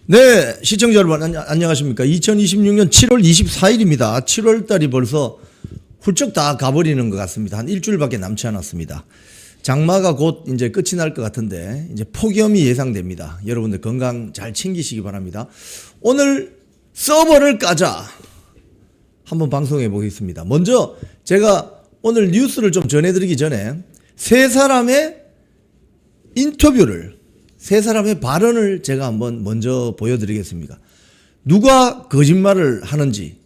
네, 시청자 여러분 안녕하십니까. 2026년 7월 24일입니다. 7월 달이 벌써 훌쩍 다 가버리는 것 같습니다. 한 일주일밖에 남지 않았습니다. 장마가 곧 이제 끝이 날 것 같은데 이제 폭염이 예상됩니다. 여러분들 건강 잘 챙기시기 바랍니다. 오늘 서버를 까자 한번 방송해 보겠습니다. 먼저 제가 오늘 뉴스를 좀 전해드리기 전에 세 사람의 인터뷰를, 세 사람의 발언을 제가 한번 먼저 보여드리겠습니다. 누가 거짓말을 하는지,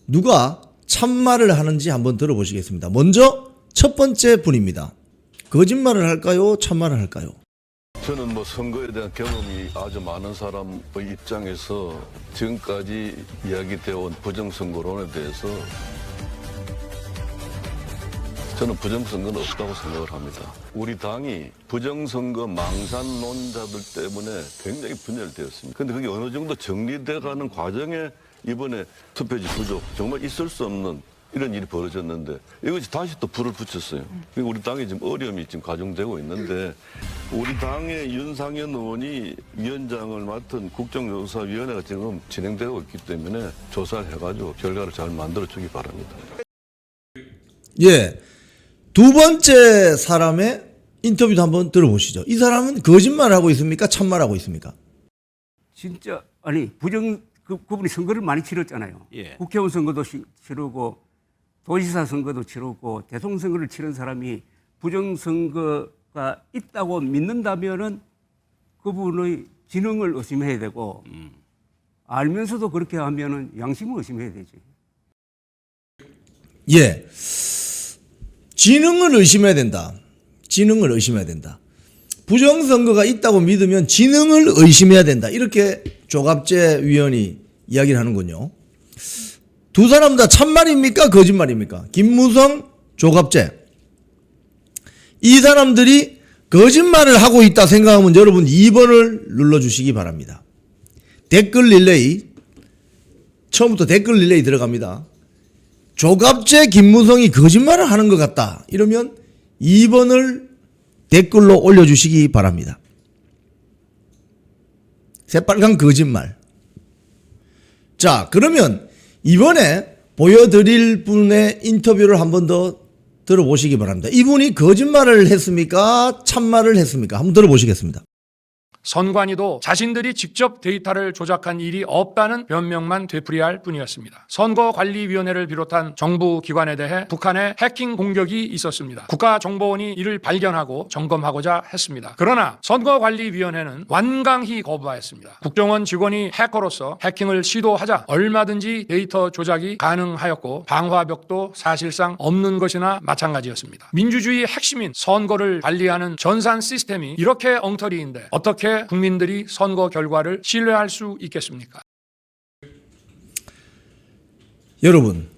누가 참말을 하는지 한번 들어보시겠습니다. 먼저 첫 번째 분입니다. 거짓말을 할까요? 참말을 할까요? 저는 뭐 선거에 대한 경험이 아주 많은 사람의 입장에서 지금까지 이야기되어 온 부정선거론에 대해서 저는 부정선거는 없다고 생각을 합니다. 우리 당이 부정선거 망산론자들 때문에 굉장히 분열되었습니다. 그런데 그게 어느 정도 정리돼가는 과정에 이번에 투표지 부족, 정말 있을 수 없는 이런 일이 벌어졌는데 이것이 다시 또 불을 붙였어요. 우리 당에 지금 어려움이 지금 가중되고 있는데 우리 당의 윤상현 의원이 위원장을 맡은 국정조사위원회가 지금 진행되고 있기 때문에 조사를 해가지고 결과를 잘 만들어주기 바랍니다. 예. 두 번째 사람의 인터뷰도 한번 들어보시죠. 이 사람은 거짓말을 하고 있습니까? 참말하고 있습니까? 진짜 아니 그분이 선거를 많이 치렀잖아요. 예. 국회의원 선거도 치르고 도지사 선거도 치르고 대통령 선거를 치른 사람이 부정선거가 있다고 믿는다면은 그분의 지능을 의심해야 되고 알면서도 그렇게 하면은 양심을 의심해야 되지. 예. 지능을 의심해야 된다. 지능을 의심해야 된다. 부정선거가 있다고 믿으면 지능을 의심해야 된다. 이렇게 조갑재 위원이 이야기를 하는군요. 두 사람 다 참말입니까? 거짓말입니까? 김무성, 조갑재. 이 사람들이 거짓말을 하고 있다 생각하면 여러분 2번을 눌러주시기 바랍니다. 댓글 릴레이. 처음부터 댓글 릴레이 들어갑니다. 조갑재, 김무성이 거짓말을 하는 것 같다. 이러면 2번을 댓글로 올려주시기 바랍니다. 새빨간 거짓말. 자, 그러면 이번에 보여드릴 분의 인터뷰를 한 번 더 들어보시기 바랍니다. 이분이 거짓말을 했습니까? 참말을 했습니까? 한번 들어보시겠습니다. 선관위도 자신들이 직접 데이터를 조작한 일이 없다는 변명만 되풀이할 뿐이었습니다. 선거관리위원회를 비롯한 정부 기관에 대해 북한의 해킹 공격이 있었습니다. 국가정보원이 이를 발견하고 점검하고자 했습니다. 그러나 선거관리위원회는 완강히 거부하였습니다. 국정원 직원이 해커로서 해킹을 시도하자 얼마든지 데이터 조작이 가능하였고 방화벽도 사실상 없는 것이나 마찬가지였습니다. 민주주의의 핵심인 선거를 관리하는 전산 시스템이 이렇게 엉터리인데 어떻게 국민들이 선거 결과를 신뢰할 수 있겠습니까? 여러분,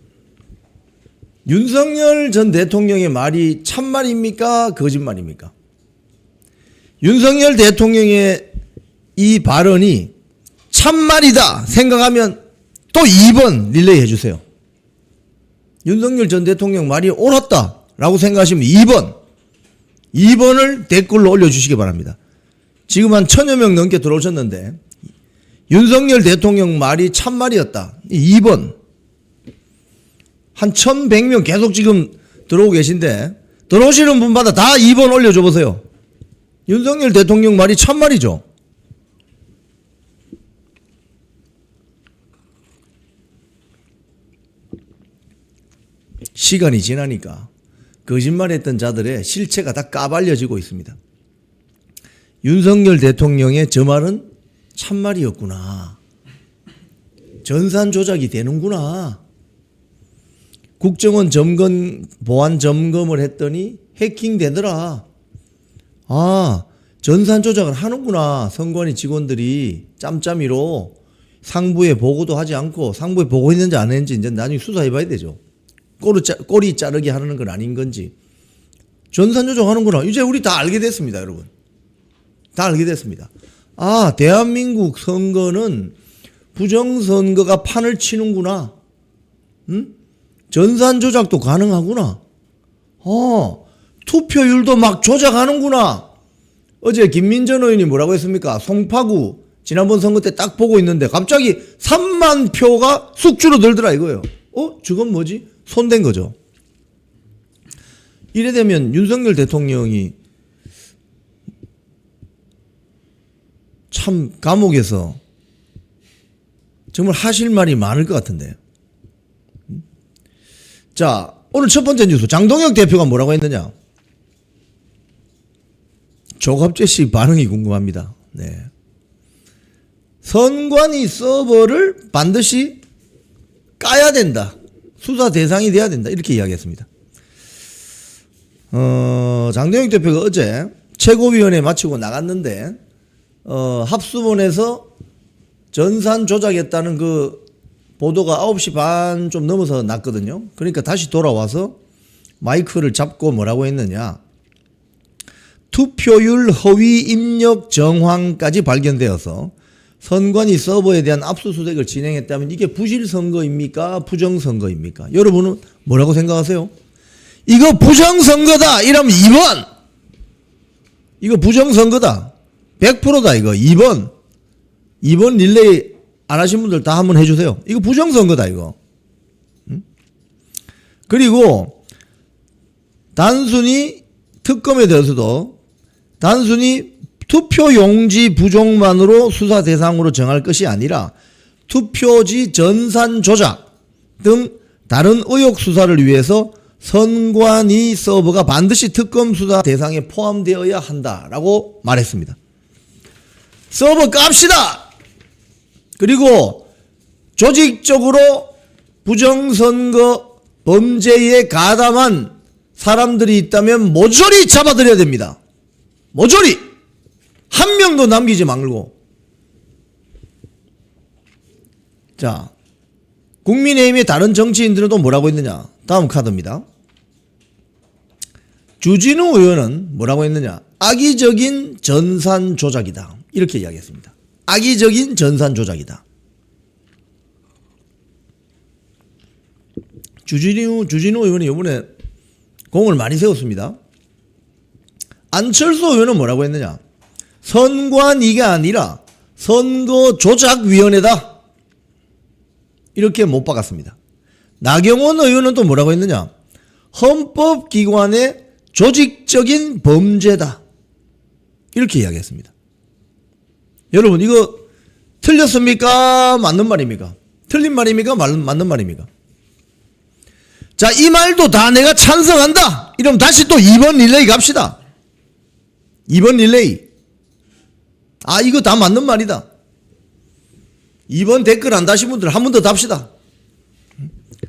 윤석열 전 대통령의 말이 참말입니까? 거짓말입니까? 윤석열 대통령의 이 발언이 참말이다 생각하면 또 2번 릴레이 해주세요. 윤석열 전 대통령 말이 옳았다 라고 생각하시면 2번을 댓글로 올려주시기 바랍니다. 지금 한 1000여 명 넘게 들어오셨는데 윤석열 대통령 말이 참말이었다. 2번. 한 1100명 계속 지금 들어오고 계신데 들어오시는 분마다 다 2번 올려줘 보세요. 윤석열 대통령 말이 참말이죠. 시간이 지나니까 거짓말했던 자들의 실체가 다 까발려지고 있습니다. 윤석열 대통령의 저 말은 참말이었구나. 전산 조작이 되는구나. 국정원 보안 점검을 했더니 해킹 되더라. 아, 전산 조작을 하는구나. 선관위 직원들이 짬짬이로 상부에 보고도 하지 않고 상부에 보고했는지 안 했는지 이제 나중에 수사해 봐야 되죠. 꼬리 자르기 하는 건 아닌 건지. 전산 조작하는구나. 이제 우리 다 알게 됐습니다, 여러분. 다 알게 됐습니다. 아, 대한민국 선거는 부정선거가 판을 치는구나. 전산 조작도 가능하구나. 투표율도 막 조작하는구나. 어제 김민전 의원이 뭐라고 했습니까? 송파구 지난번 선거 때 딱 보고 있는데 갑자기 3만 표가 쑥 줄어들더라 이거예요. 저건 뭐지? 손댄 거죠. 이래 되면 윤석열 대통령이 참 감옥에서 정말 하실 말이 많을 것 같은데. 자, 오늘 첫 번째 뉴스. 장동혁 대표가 뭐라고 했느냐? 조갑재 씨 반응이 궁금합니다. 네. 선관위 서버를 반드시 까야 된다. 수사 대상이 돼야 된다. 이렇게 이야기했습니다. 장동혁 대표가 어제 최고위원회 마치고 나갔는데 합수본에서 전산 조작했다는 그 보도가 9시 반 좀 넘어서 났거든요. 그러니까 다시 돌아와서 마이크를 잡고 뭐라고 했느냐. 투표율 허위 입력 정황까지 발견되어서 선관위 서버에 대한 압수수색을 진행했다면 이게 부실선거입니까? 부정선거입니까? 여러분은 뭐라고 생각하세요? 이거 부정선거다! 이러면 2번! 이거 부정선거다. 100%다 이거. 2번. 2번 릴레이 안 하신 분들 다 한번 해주세요. 이거 부정선거다 이거. 그리고 단순히 특검에 대해서도 단순히 투표용지 부족만으로 수사 대상으로 정할 것이 아니라 투표지 전산 조작 등 다른 의혹 수사를 위해서 선관위 서버가 반드시 특검 수사 대상에 포함되어야 한다라고 말했습니다. 서버 깝시다. 그리고 조직적으로 부정선거 범죄에 가담한 사람들이 있다면 모조리 잡아들여야 됩니다. 모조리 한 명도 남기지 말고. 자, 국민의힘의 다른 정치인들은 또 뭐라고 했느냐. 다음 카드입니다. 주진우 의원은 뭐라고 했느냐. 악의적인 전산 조작이다. 이렇게 이야기했습니다. 악의적인 전산 조작이다. 주진우 의원이 이번에 공을 많이 세웠습니다. 안철수 의원은 뭐라고 했느냐. 선관위가 아니라 선거조작위원회다. 이렇게 못 박았습니다. 나경원 의원은 또 뭐라고 했느냐. 헌법기관의 조직적인 범죄다. 이렇게 이야기했습니다. 여러분 이거 틀렸습니까? 맞는 말입니까? 틀린 말입니까? 맞는 말입니까? 자, 이 말도 다 내가 찬성한다. 이러면 다시 또 2번 릴레이 갑시다. 2번 릴레이. 아, 이거 다 맞는 말이다. 2번 댓글 안 다신 분들 한 번 더 답시다.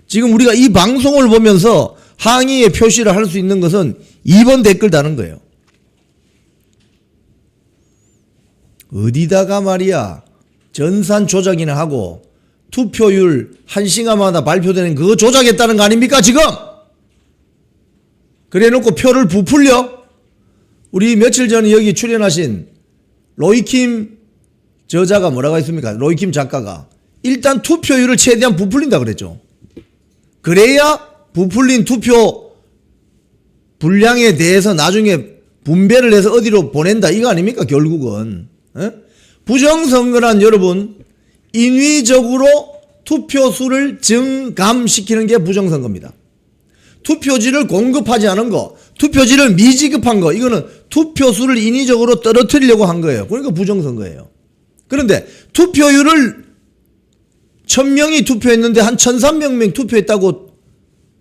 지금 우리가 이 방송을 보면서 항의의 표시를 할 수 있는 것은 2번 댓글 다는 거예요. 어디다가 말이야 전산 조작이나 하고 투표율 1시간마다 발표되는 그거 조작했다는 거 아닙니까 지금? 그래 놓고 표를 부풀려? 우리 며칠 전에 여기 출연하신 로이킴 저자가 뭐라고 했습니까? 로이킴 작가가 일단 투표율을 최대한 부풀린다 그랬죠. 그래야 부풀린 투표 분량에 대해서 나중에 분배를 해서 어디로 보낸다 이거 아닙니까 결국은. 에? 부정선거란 여러분 인위적으로 투표수를 증감시키는 게 부정선거입니다. 투표지를 공급하지 않은 거, 투표지를 미지급한 거, 이거는 투표수를 인위적으로 떨어뜨리려고 한 거예요. 그러니까 부정선거예요. 그런데 투표율을 1000명이 투표했는데 한 1300명 투표했다고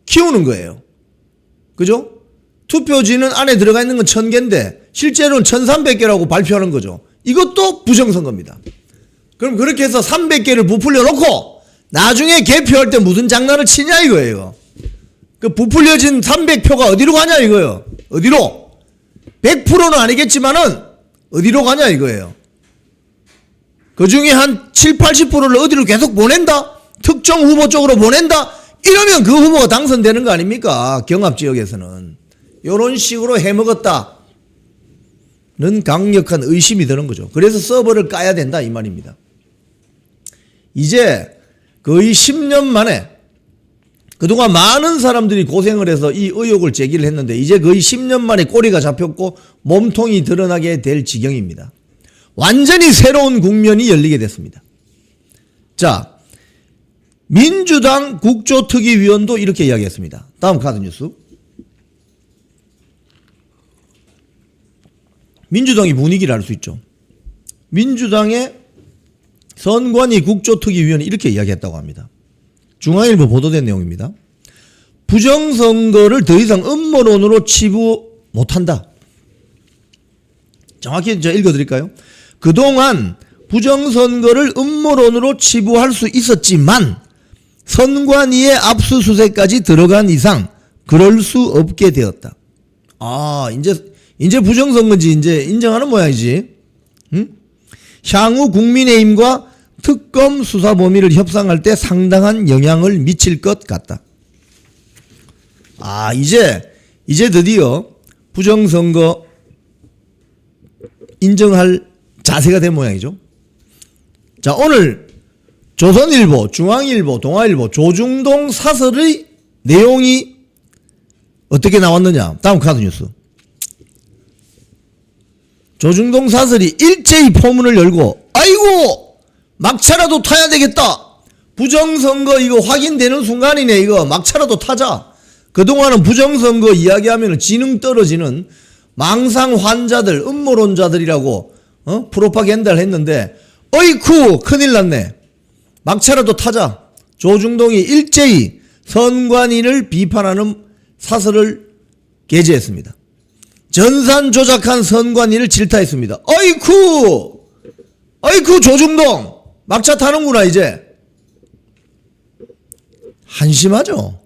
키우는 거예요. 그죠? 투표지는 안에 들어가 있는 건 1000개인데 실제로는 1300개라고 발표하는 거죠. 이것도 부정선거입니다. 그럼 그렇게 해서 300개를 부풀려 놓고 나중에 개표할 때 무슨 장난을 치냐 이거예요. 그 부풀려진 300표가 어디로 가냐 이거예요. 어디로? 100%는 아니겠지만은 어디로 가냐 이거예요. 그 중에 한 7, 80%를 어디로 계속 보낸다? 특정 후보 쪽으로 보낸다? 이러면 그 후보가 당선되는 거 아닙니까? 경합지역에서는. 이런 식으로 해먹었다는 강력한 의심이 드는 거죠. 그래서 서버를 까야 된다 이 말입니다. 이제 거의 10년 만에 그동안 많은 사람들이 고생을 해서 이 의혹을 제기를 했는데 이제 거의 10년 만에 꼬리가 잡혔고 몸통이 드러나게 될 지경입니다. 완전히 새로운 국면이 열리게 됐습니다. 자, 민주당 국조특위위원도 이렇게 이야기했습니다. 다음 카드 뉴스. 민주당의 분위기를 알 수 있죠. 민주당의 선관위 국조특위위원이 이렇게 이야기했다고 합니다. 중앙일보 보도된 내용입니다. 부정선거를 더 이상 음모론으로 치부 못한다. 정확히 제가 읽어드릴까요? 그동안 부정선거를 음모론으로 치부할 수 있었지만 선관위의 압수수색까지 들어간 이상 그럴 수 없게 되었다. 아, 이제 부정선거인지 이제 인정하는 모양이지. 응? 향후 국민의힘과 특검 수사 범위를 협상할 때 상당한 영향을 미칠 것 같다. 아, 이제 드디어 부정선거 인정할 자세가 된 모양이죠. 자, 오늘 조선일보, 중앙일보, 동아일보, 조중동 사설의 내용이 어떻게 나왔느냐. 다음 카드 뉴스. 조중동 사설이 일제히 포문을 열고 아이고 막차라도 타야 되겠다. 부정선거 이거 확인되는 순간이네. 이거 막차라도 타자. 그동안은 부정선거 이야기하면 지능 떨어지는 망상 환자들, 음모론자들이라고 프로파간다를 했는데 어이쿠 큰일 났네. 막차라도 타자. 조중동이 일제히 선관위를 비판하는 사설을 게재했습니다. 전산 조작한 선관위를 질타했습니다. 어이쿠 조중동 막차 타는구나. 이제 한심하죠.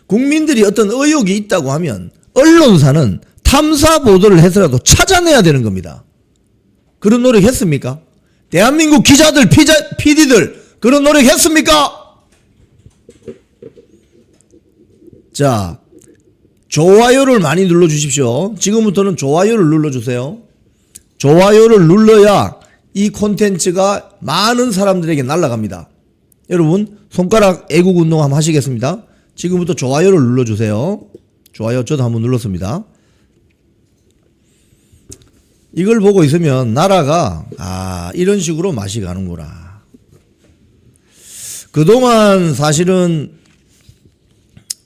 국민들이 어떤 의혹이 있다고 하면 언론사는 탐사 보도를 해서라도 찾아내야 되는 겁니다. 그런 노력 했습니까? 대한민국 기자들, PD들 그런 노력 했습니까? 자, 좋아요를 많이 눌러주십시오. 지금부터는 좋아요를 눌러주세요. 좋아요를 눌러야 이 콘텐츠가 많은 사람들에게 날아갑니다. 여러분 손가락 애국운동 한번 하시겠습니다. 지금부터 좋아요를 눌러주세요. 좋아요 저도 한번 눌렀습니다. 이걸 보고 있으면 나라가 이런 식으로 맛이 가는구나. 그동안 사실은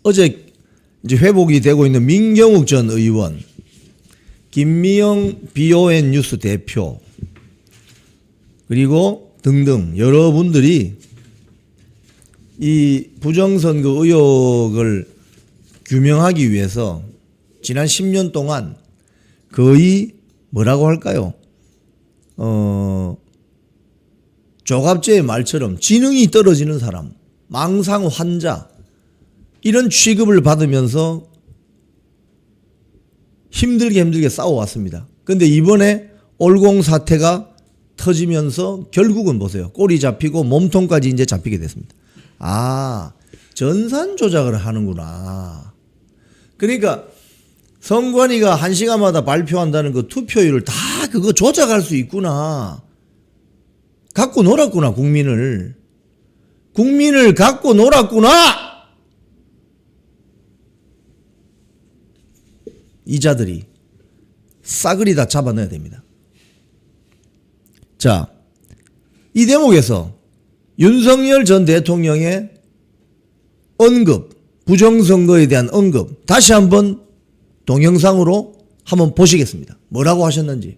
어제 이제 회복이 되고 있는 민경욱 전 의원, 김미영 BON 뉴스 대표, 그리고 등등 여러분들이 이 부정선거 의혹을 규명하기 위해서 지난 10년 동안 거의 뭐라고 할까요? 조갑제의 말처럼 지능이 떨어지는 사람, 망상 환자 이런 취급을 받으면서 힘들게 싸워왔습니다. 그런데 이번에 올공 사태가 터지면서 결국은 보세요. 꼬리 잡히고 몸통까지 이제 잡히게 됐습니다. 전산 조작을 하는구나. 그러니까 선관위가 1시간마다 발표한다는 그 투표율을 다 그거 조작할 수 있구나. 갖고 놀았구나, 국민을. 국민을 갖고 놀았구나! 이자들이 싸그리 다 잡아넣어야 됩니다. 자, 이 대목에서 윤석열 전 대통령의 언급, 부정선거에 대한 언급 다시 한번 동영상으로 한번 보시겠습니다. 뭐라고 하셨는지.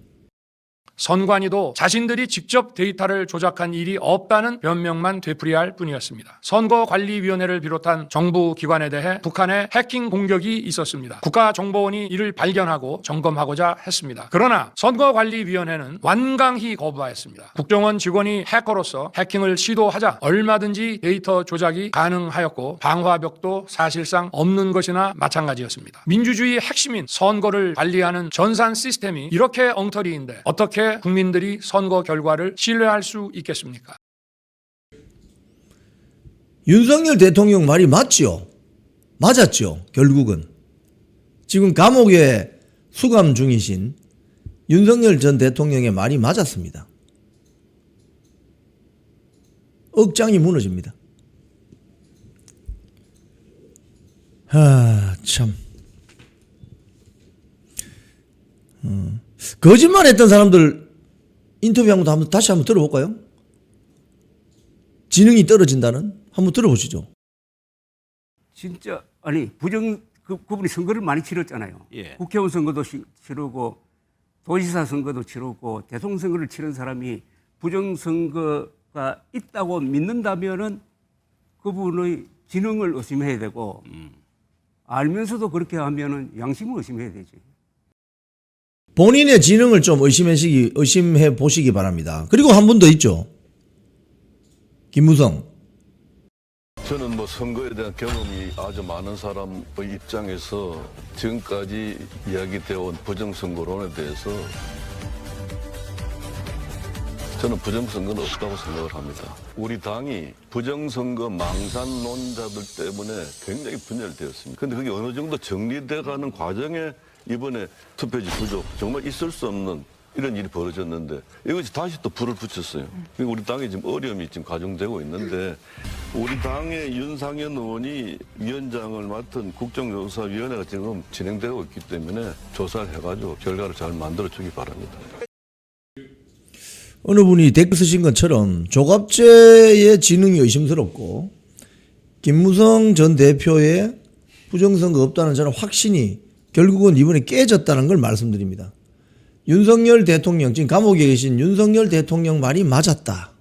선관위도 자신들이 직접 데이터를 조작한 일이 없다는 변명만 되풀이할 뿐이었습니다. 선거관리위원회를 비롯한 정부 기관에 대해 북한의 해킹 공격이 있었습니다. 국가정보원이 이를 발견하고 점검하고자 했습니다. 그러나 선거관리위원회는 완강히 거부하였습니다. 국정원 직원이 해커로서 해킹을 시도하자 얼마든지 데이터 조작이 가능하였고 방화벽도 사실상 없는 것이나 마찬가지였습니다. 민주주의의 핵심인 선거를 관리하는 전산 시스템이 이렇게 엉터리인데 어떻게 국민들이 선거 결과를 신뢰할 수 있겠습니까? 윤석열 대통령 말이 맞죠? 맞았죠. 결국은. 지금 감옥에 수감 중이신 윤석열 전 대통령의 말이 맞았습니다. 억장이 무너집니다. 참. 거짓말했던 사람들 인터뷰한 것도 다시 한번 들어볼까요? 지능이 떨어진다는? 한번 들어보시죠. 진짜 아니 그분이 선거를 많이 치렀잖아요. 예. 국회의원 선거도 치르고 도지사 선거도 치르고 대통령 선거를 치른 사람이 부정선거가 있다고 믿는다면은 그분의 지능을 의심해야 되고 알면서도 그렇게 하면은 양심을 의심해야 되지. 본인의 지능을 좀 의심해 보시기 바랍니다. 그리고 한 분 더 있죠. 김무성. 저는 뭐 선거에 대한 경험이 아주 많은 사람의 입장에서 지금까지 이야기되어 온 부정선거론에 대해서 저는 부정선거는 없다고 생각을 합니다. 우리 당이 부정선거 망산론자들 때문에 굉장히 분열되었습니다. 그런데 그게 어느 정도 정리돼가는 과정에 이번에 투표지 부족, 정말 있을 수 없는 이런 일이 벌어졌는데 이것이 다시 또 불을 붙였어요. 그러니까 우리 당에 지금 어려움이 지금 가중되고 있는데 우리 당의 윤상현 의원이 위원장을 맡은 국정조사위원회가 지금 진행되고 있기 때문에 조사를 해가지고 결과를 잘 만들어주기 바랍니다. 어느 분이 댓글 쓰신 것처럼 조갑제의 지능이 의심스럽고 김무성 전 대표의 부정선거 없다는 저는 확신이 결국은 이번에 깨졌다는 걸 말씀드립니다. 윤석열 대통령, 지금 감옥에 계신 윤석열 대통령 말이 맞았다.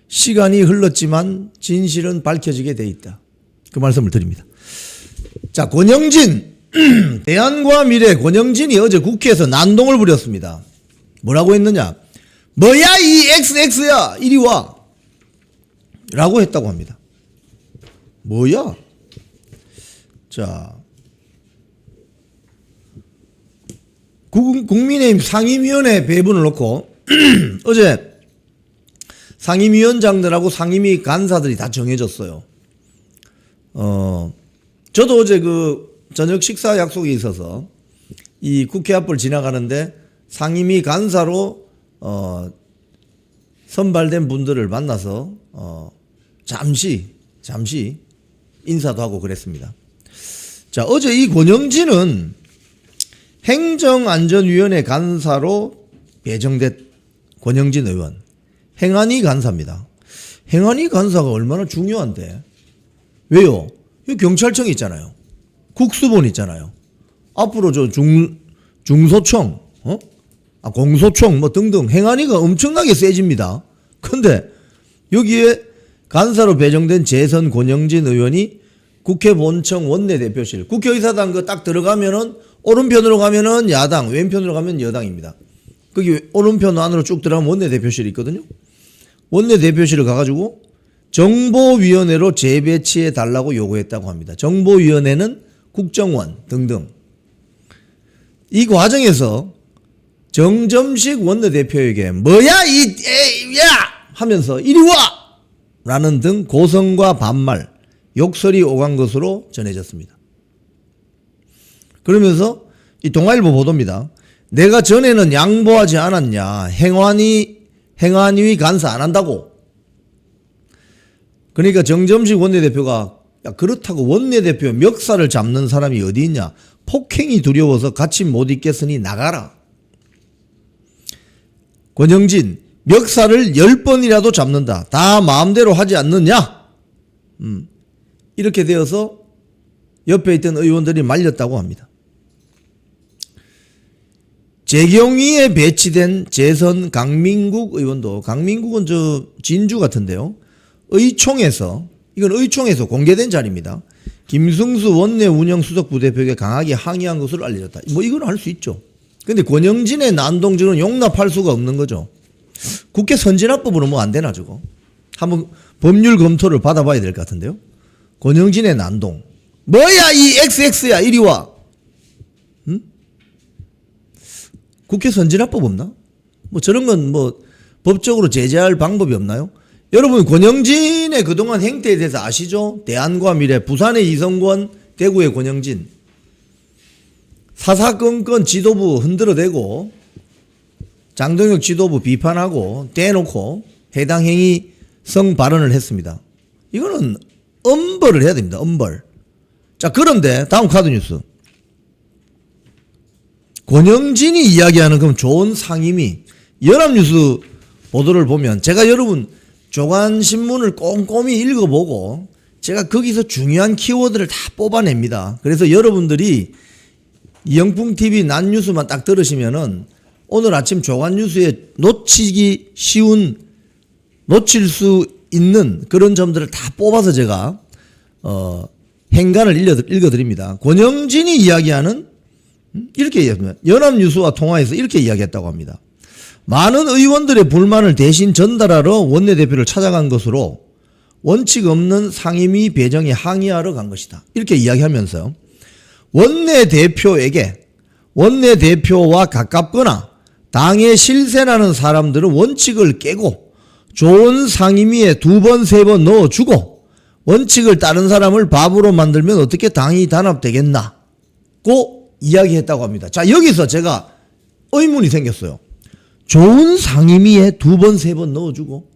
시간이 흘렀지만 진실은 밝혀지게 돼 있다. 그 말씀을 드립니다. 자, 권영진, 대안과 미래 권영진이 어제 국회에서 난동을 부렸습니다. 뭐라고 했느냐? 뭐야 이 XX야 이리 와 라고 했다고 합니다. 뭐야? 자, 국민의힘 상임위원회 배분을 놓고 어제 상임위원장들하고 상임위 간사들이 다 정해졌어요. 저도 어제 그 저녁 식사 약속이 있어서 이 국회 앞을 지나가는데 상임위 간사로 선발된 분들을 만나서 잠시 인사도 하고 그랬습니다. 자, 어제 이 권영진은 행정안전위원회 간사로 배정된 권영진 의원, 행안위 간사입니다. 행안위 간사가 얼마나 중요한데? 왜요? 여기 경찰청이 있잖아요. 국수본 있잖아요. 앞으로 저 중소청, 공소청 뭐 등등 행안위가 엄청나게 세집니다. 근데 여기에 간사로 배정된 재선 권영진 의원이 국회 본청 원내대표실, 국회의사당 그 딱 들어가면은 오른편으로 가면은 야당, 왼편으로 가면 여당입니다. 거기 오른편 안으로 쭉 들어가면 원내대표실이 있거든요. 원내대표실을 가가지고 정보위원회로 재배치해 달라고 요구했다고 합니다. 정보위원회는 국정원 등등. 이 과정에서 정점식 원내대표에게 뭐야 야 하면서 이리 와 라는 등 고성과 반말, 욕설이 오간 것으로 전해졌습니다. 그러면서 이 동아일보 보도입니다. 내가 전에는 양보하지 않았냐. 행안위 간사 안 한다고. 그러니까 정점식 원내대표가 야, 그렇다고 원내대표 멱살을 잡는 사람이 어디 있냐. 폭행이 두려워서 같이 못 있겠으니 나가라. 권영진 멱살을 10번이라도 잡는다. 다 마음대로 하지 않느냐. 이렇게 되어서 옆에 있던 의원들이 말렸다고 합니다. 재경위에 배치된 재선 강민국 의원도, 강민국은 저 진주 같은데요. 의총에서, 이건 의총에서 공개된 자리입니다. 김승수 원내 운영 수석 부대표에게 강하게 항의한 것으로 알려졌다. 뭐 이건 할 수 있죠. 근데 권영진의 난동질은 용납할 수가 없는 거죠. 국회 선진화법으로 뭐 안 되나 저거. 한번 법률 검토를 받아봐야 될 것 같은데요. 권영진의 난동. 뭐야 이 XX야 이리 와. 국회 선진화법 없나? 뭐 저런 건 뭐 법적으로 제재할 방법이 없나요? 여러분 권영진의 그동안 행태에 대해서 아시죠? 대안과 미래, 부산의 이성권, 대구의 권영진. 사사건건 지도부 흔들어대고 장동혁 지도부 비판하고 대놓고 해당 행위성 발언을 했습니다. 이거는 엄벌을 해야 됩니다. 엄벌. 자, 그런데 다음 카드 뉴스. 권영진이 이야기하는 그럼 좋은 상임위, 연합뉴스 보도를 보면 제가 여러분 조간신문을 꼼꼼히 읽어보고 제가 거기서 중요한 키워드를 다 뽑아냅니다. 그래서 여러분들이 영풍TV 난뉴스만 딱 들으시면은 오늘 아침 조간뉴스에 놓치기 쉬운, 놓칠 수 있는 그런 점들을 다 뽑아서 제가 행간을 읽어드립니다. 권영진이 이야기하는 이렇게 이야기합니다. 연합뉴스와 통화해서 이렇게 이야기했다고 합니다. 많은 의원들의 불만을 대신 전달하러 원내대표를 찾아간 것으로 원칙 없는 상임위 배정에 항의하러 간 것이다. 이렇게 이야기하면서 원내대표와 가깝거나 당에 실세나는 사람들은 원칙을 깨고 좋은 상임위에 2번, 3번 넣어주고 원칙을 따른 사람을 바보로 만들면 어떻게 당이 단합되겠나? 고 이야기했다고 합니다. 자, 여기서 제가 의문이 생겼어요. 좋은 상임위에 2번, 3번 넣어주고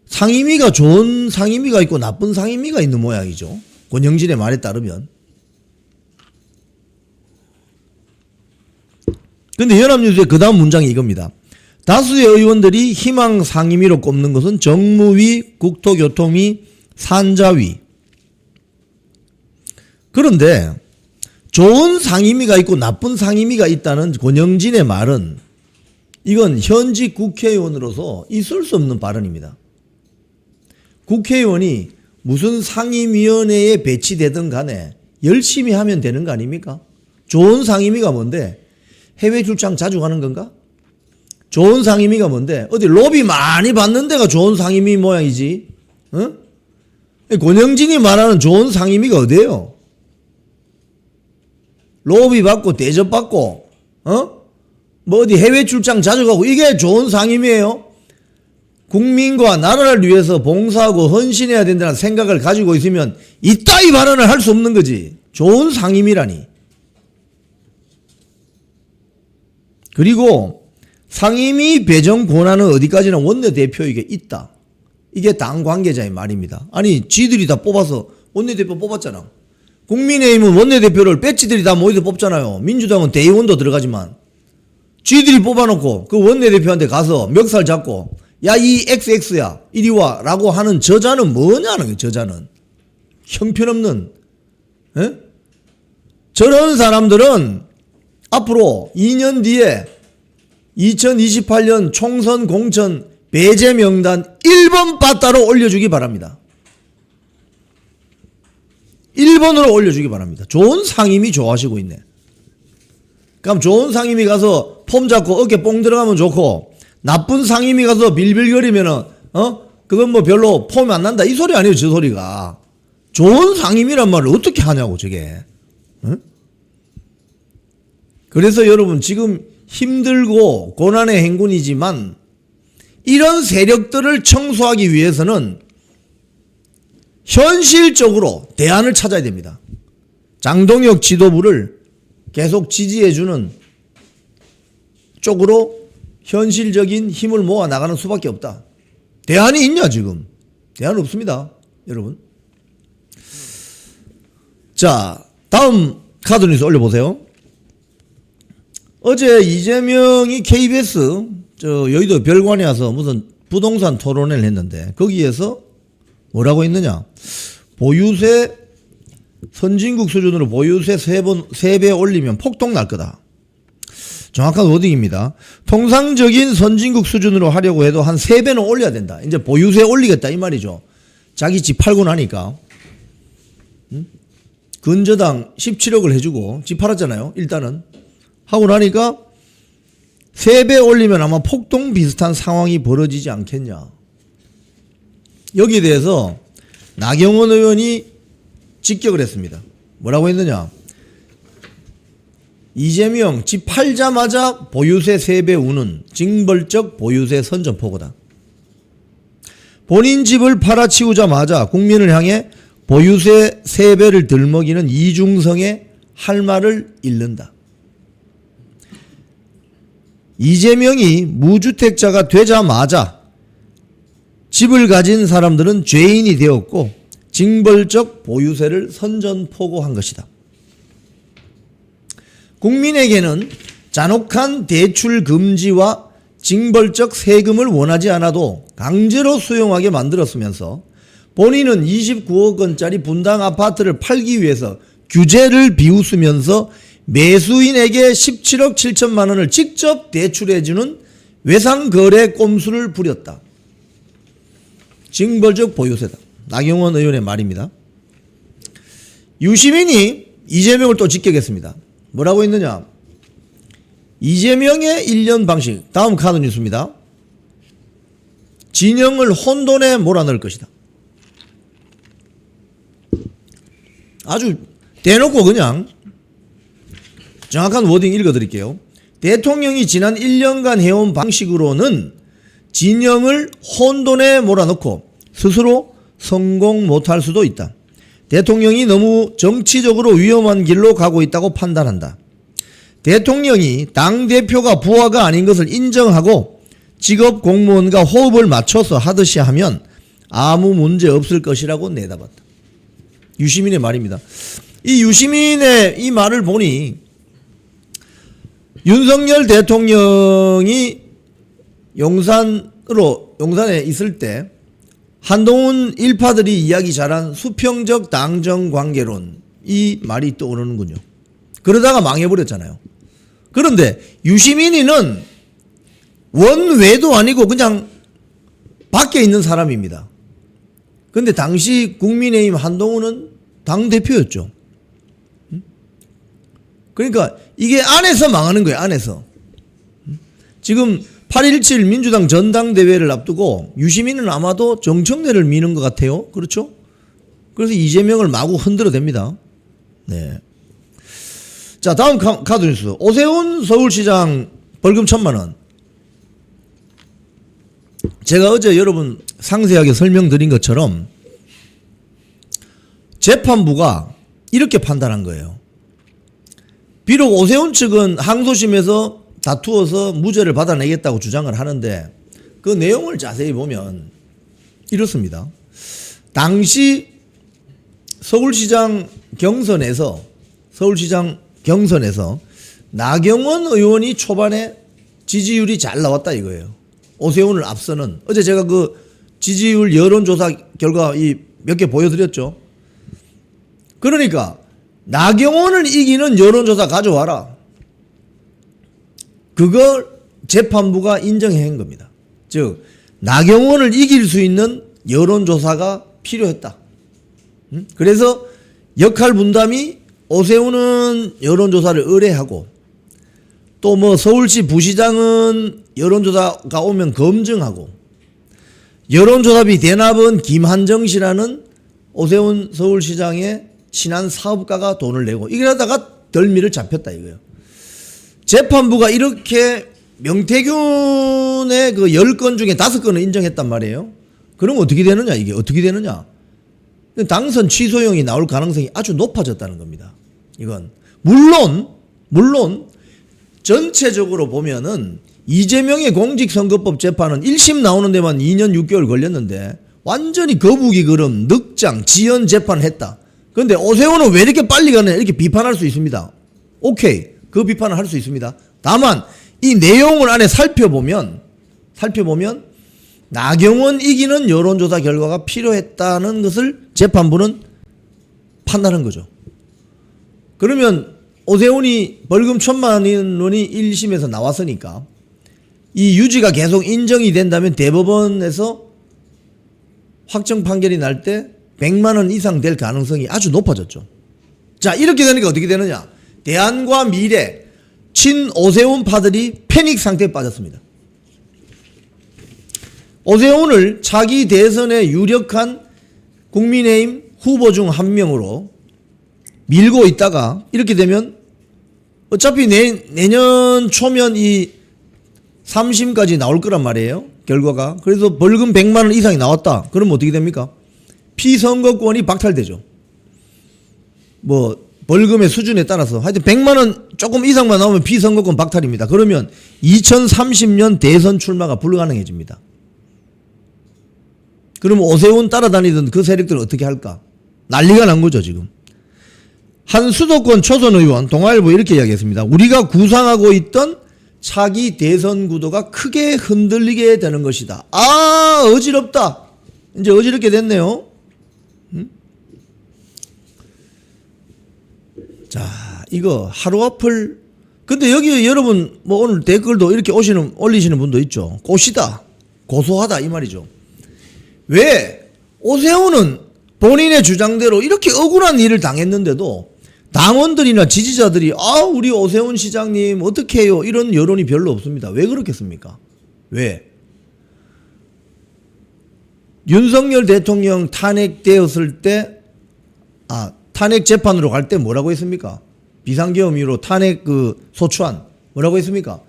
상임위가 좋은 상임위가 있고 나쁜 상임위가 있는 모양이죠. 권영진의 말에 따르면. 근데 연합뉴스의 그 다음 문장이 이겁니다. 다수의 의원들이 희망 상임위로 꼽는 것은 정무위, 국토교통위, 산자위. 그런데 좋은 상임위가 있고 나쁜 상임위가 있다는 권영진의 말은 이건 현직 국회의원으로서 있을 수 없는 발언입니다. 국회의원이 무슨 상임위원회에 배치되든 간에 열심히 하면 되는 거 아닙니까? 좋은 상임위가 뭔데? 해외 출장 자주 가는 건가? 좋은 상임위가 뭔데? 어디 로비 많이 받는 데가 좋은 상임위 모양이지. 어? 권영진이 말하는 좋은 상임위가 어디예요? 로비 받고 대접 받고 뭐 어디 해외 출장 자주 가고 이게 좋은 상임위예요? 국민과 나라를 위해서 봉사하고 헌신해야 된다는 생각을 가지고 있으면 이따위 발언을 할 수 없는 거지. 좋은 상임위라니. 그리고 상임위 배정 권한은 어디까지나 원내대표에게 있다. 이게 당 관계자의 말입니다. 아니 지들이 다 뽑아서 원내대표 뽑았잖아. 국민의힘은 원내대표를 배치들이 다 모여서 뽑잖아요. 민주당은 대의원도 들어가지만 지들이 뽑아놓고 그 원내대표한테 가서 멱살 잡고 야 이 XX야 이리 와 라고 하는 저자는 뭐냐는 거예요. 저자는 형편없는 저런 사람들은 앞으로 2년 뒤에 2028년 총선 공천 배제 명단 1번 빠따로 올려주기 바랍니다. 1번으로 올려주기 바랍니다. 좋은 상임위 좋아하시고 있네. 그럼 좋은 상임위 가서 폼 잡고 어깨 뽕 들어가면 좋고 나쁜 상임위 가서 빌빌거리면은 그건 뭐 별로 폼이 안 난다 이 소리 아니에요. 저 소리가. 좋은 상임위란 말을 어떻게 하냐고 저게. 그래서 여러분 지금 힘들고 고난의 행군이지만 이런 세력들을 청소하기 위해서는 현실적으로 대안을 찾아야 됩니다. 장동혁 지도부를 계속 지지해주는 쪽으로 현실적인 힘을 모아 나가는 수밖에 없다. 대안이 있냐 지금? 대안 없습니다. 여러분. 자, 다음 카드 뉴스 올려보세요. 어제 이재명이 KBS 여의도 별관에 와서 무슨 부동산 토론회를 했는데 거기에서 뭐라고 했느냐? 보유세 선진국 수준으로 보유세 3배 올리면 폭동 날 거다. 정확한 워딩입니다. 통상적인 선진국 수준으로 하려고 해도 한 3배는 올려야 된다. 이제 보유세 올리겠다 이 말이죠. 자기 집 팔고 나니까 근저당 17억을 해주고 집 팔았잖아요. 일단은 하고 나니까 3배 올리면 아마 폭동 비슷한 상황이 벌어지지 않겠냐. 여기에 대해서 나경원 의원이 직격을 했습니다. 뭐라고 했느냐. 이재명 집 팔자마자 보유세 3배 우는 징벌적 보유세 선전포고다. 본인 집을 팔아치우자마자 국민을 향해 보유세 3배를 들먹이는 이중성의 할 말을 잃는다. 이재명이 무주택자가 되자마자 집을 가진 사람들은 죄인이 되었고 징벌적 보유세를 선전포고한 것이다. 국민에게는 잔혹한 대출 금지와 징벌적 세금을 원하지 않아도 강제로 수용하게 만들었으면서 본인은 29억 원짜리 분당 아파트를 팔기 위해서 규제를 비웃으면서 매수인에게 17억 7천만 원을 직접 대출해주는 외상거래 꼼수를 부렸다. 징벌적 보유세다. 나경원 의원의 말입니다. 유시민이 이재명을 또 직격했습니다. 뭐라고 했느냐? 이재명의 1년 방식, 다음 카드 뉴스입니다. 진영을 혼돈에 몰아넣을 것이다. 아주 대놓고 그냥 정확한 워딩 읽어드릴게요. 대통령이 지난 1년간 해온 방식으로는 진영을 혼돈에 몰아넣고 스스로 성공 못할 수도 있다. 대통령이 너무 정치적으로 위험한 길로 가고 있다고 판단한다. 대통령이 당대표가 부하가 아닌 것을 인정하고 직업 공무원과 호흡을 맞춰서 하듯이 하면 아무 문제 없을 것이라고 내다봤다. 유시민의 말입니다. 이 유시민의 이 말을 보니 윤석열 대통령이 용산에 있을 때 한동훈 일파들이 이야기 잘한 수평적 당정 관계론, 이 말이 떠오르는군요. 그러다가 망해버렸잖아요. 그런데 유시민이는 원외도 아니고 그냥 밖에 있는 사람입니다. 그런데 당시 국민의힘 한동훈은 당대표였죠. 그러니까 이게 안에서 망하는 거예요. 안에서. 지금 8.17 민주당 전당대회를 앞두고 유시민은 아마도 정청래를 미는 것 같아요. 그렇죠? 그래서 이재명을 마구 흔들어댑니다. 네. 자, 다음 카드 뉴스. 오세훈 서울시장 벌금 1,000만 원. 제가 어제 여러분 상세하게 설명드린 것처럼 재판부가 이렇게 판단한 거예요. 비록 오세훈 측은 항소심에서 다투어서 무죄를 받아내겠다고 주장을 하는데 그 내용을 자세히 보면 이렇습니다. 당시 서울시장 경선에서 나경원 의원이 초반에 지지율이 잘 나왔다 이거예요. 오세훈을 앞서는. 어제 제가 그 지지율 여론조사 결과 몇 개 보여드렸죠. 그러니까 나경원을 이기는 여론조사 가져와라. 그걸 재판부가 인정한 겁니다. 즉 나경원을 이길 수 있는 여론조사가 필요했다. 그래서 역할 분담이 오세훈은 여론조사를 의뢰하고 또 뭐 서울시 부시장은 여론조사가 오면 검증하고 여론조사비 대납은 김한정 씨라는 오세훈 서울시장의 친한 사업가가 돈을 내고 이러다가 덜미를 잡혔다 이거예요. 재판부가 이렇게 명태균의 그 10건 중에 5건을 인정했단 말이에요. 그럼 어떻게 되느냐 이게 어떻게 되느냐. 당선 취소형이 나올 가능성이 아주 높아졌다는 겁니다. 이건 물론 전체적으로 보면은 이재명의 공직선거법 재판은 1심 나오는 데만 2년 6개월 걸렸는데 완전히 거북이 걸음 늑장 지연 재판을 했다. 그런데 오세훈은 왜 이렇게 빨리 가느냐 이렇게 비판할 수 있습니다. 오케이, 그 비판을 할 수 있습니다. 다만 이 내용을 안에 살펴보면 나경원 이기는 여론조사 결과가 필요했다는 것을 재판부는 판단한 거죠. 그러면 오세훈이 벌금 1,000만 원이 1심에서 나왔으니까 이 유지가 계속 인정이 된다면 대법원에서 확정 판결이 날 때 100만 원 이상 될 가능성이 아주 높아졌죠. 자, 이렇게 되니까 어떻게 되느냐. 대안과 미래, 친 오세훈 파들이 패닉 상태에 빠졌습니다. 오세훈을 차기 대선에 유력한 국민의힘 후보 중 한 명으로 밀고 있다가 이렇게 되면 어차피 내년 초면 이 3심까지 나올 거란 말이에요. 결과가. 그래서 벌금 100만 원 이상이 나왔다. 그러면 어떻게 됩니까? 피선거권이 박탈되죠. 뭐 벌금의 수준에 따라서 하여튼 100만 원 조금 이상만 나오면 피선거권 박탈입니다. 그러면 2030년 대선 출마가 불가능해집니다. 그러면 오세훈 따라다니던 그 세력들은 어떻게 할까? 난리가 난 거죠 지금. 한 수도권 초선 의원 동아일보 이렇게 이야기했습니다. 우리가 구상하고 있던 차기 대선 구도가 크게 흔들리게 되는 것이다. 아, 어지럽다. 이제 어지럽게 됐네요. 자, 이거 하루 앞을. 근데 여기 여러분 뭐 오늘 댓글도 이렇게 올리시는 분도 있죠. 꽃이다, 고소하다 이 말이죠. 왜 오세훈은 본인의 주장대로 이렇게 억울한 일을 당했는데도 당원들이나 지지자들이 아, 우리 오세훈 시장님 어떻게 해요, 이런 여론이 별로 없습니다. 왜 그렇겠습니까? 왜? 윤석열 대통령 탄핵되었을 때, 탄핵 재판으로 갈 때 뭐라고 했습니까? 비상계엄 이후로 탄핵 소추안 뭐라고 했습니까?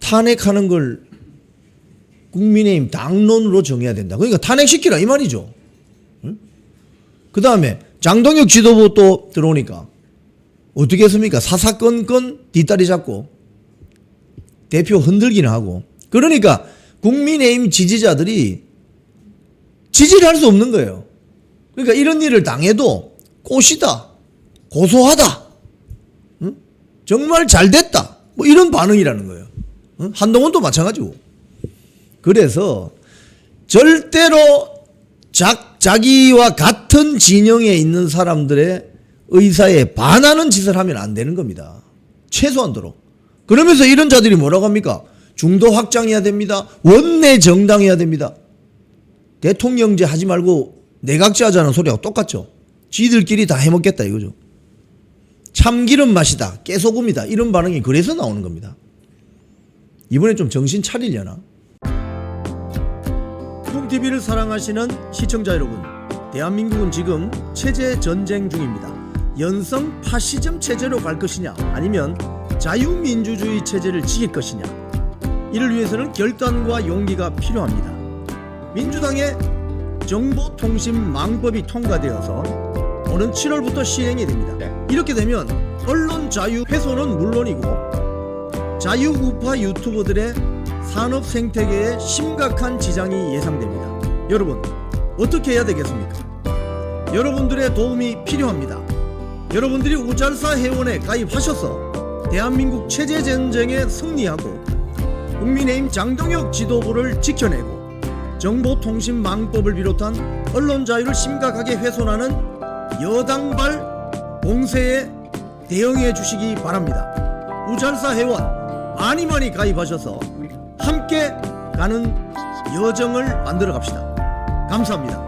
탄핵하는 걸 국민의힘 당론으로 정해야 된다. 그러니까 탄핵시키라 이 말이죠. 응? 그 다음에 장동혁 지도부 또 들어오니까 어떻게 했습니까? 사사건건 뒷다리 잡고 대표 흔들기는 하고. 그러니까 국민의힘 지지자들이 지지를 할 수 없는 거예요. 그러니까 이런 일을 당해도 꽃이다, 고소하다, 응? 정말 잘 됐다, 뭐 이런 반응이라는 거예요. 응? 한동훈도 마찬가지고. 그래서 절대로 자기와 같은 진영에 있는 사람들의 의사에 반하는 짓을 하면 안 되는 겁니다. 최소한도로. 그러면서 이런 자들이 뭐라고 합니까? 중도 확장해야 됩니다. 원내 정당해야 됩니다. 대통령제 하지 말고 내각제 하자는 소리하고 똑같죠. 지들끼리 다 해먹겠다 이거죠. 참기름 맛이다, 깨소금이다, 이런 반응이 그래서 나오는 겁니다. 이번에 좀 정신 차리려나? 쿵TV를 사랑하시는 시청자 여러분, 대한민국은 지금 체제 전쟁 중입니다. 연성 파시즘 체제로 갈 것이냐, 아니면 자유민주주의 체제를 지킬 것이냐, 이를 위해서는 결단과 용기가 필요합니다. 민주당의 정보통신망법이 통과되어서 오는 7월부터 시행이 됩니다. 이렇게 되면 언론 자유 훼손은 물론이고 자유우파 유튜버들의 산업 생태계에 심각한 지장이 예상됩니다. 여러분, 어떻게 해야 되겠습니까? 여러분들의 도움이 필요합니다. 여러분들이 우잘사 회원에 가입하셔서 대한민국 체제 전쟁에 승리하고 국민의힘 장동혁 지도부를 지켜내고 정보통신망법을 비롯한 언론 자유를 심각하게 훼손하는 여당발 공세에 대응해 주시기 바랍니다. 우잘사 회원 많이 가입하셔서 함께 가는 여정을 만들어 갑시다. 감사합니다.